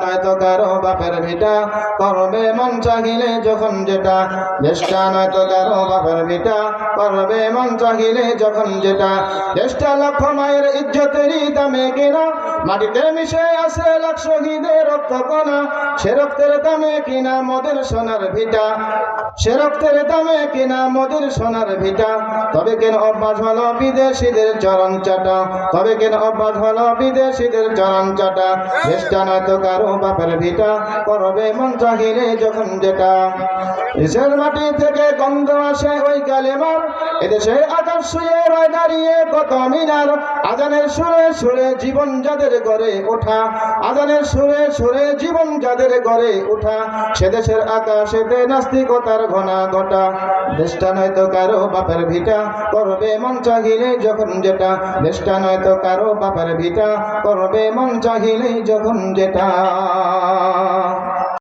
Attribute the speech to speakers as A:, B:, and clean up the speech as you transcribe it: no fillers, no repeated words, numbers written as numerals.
A: নয়তো কারো বাপের ভিটা করবে মন চাহিলে যখন যেটা। দেশটা নয়তো কারো বাপের ভিটা করবে মন চাহিলে যখন যেটা। দেশটা লক্ষ মায়ের ইজ্জতেরই দামে কিনা, মাটিতে মিশে আছে লাখ শহীদের রক্ত কণা। সে রক্তের দামে কিনা মোদের সোনার ভিটা, সে রক্তের দামে কিনা মোদের সোনার ভিটা। তবে কেন অভ্যাস হলো বিদেশিদের চরণ চাটা, তবে কেন অভ্যাস হলো বিদেশিদের চরণ চাটা। দেশটা নয়তো কারো বাপের ভিটা করবে মন চাহিলে যখন যেটা। দেশের মাটি থেকে গন্ধ আসে ওই কালেমার, এদেশে আকাশ শুয়ে রয় দাঁড়িয়ে কত মিনার। আজানের সুরে সুরে জীবন যাদের গড়ে ওঠা, আজানের সুরে সুরে জীবন যাদের গড়ে ওঠা। সে দেশের আকাশেতে নাস্তিকতার ঘনা ঘটা। দেশটা নয়তো কারো বাপের ভিটা করবে মন চাহিলে যখন যেটা। দেশটা নয়তো কারো বাপের ভিটা করবে মন চাহিলে যখন যেটা।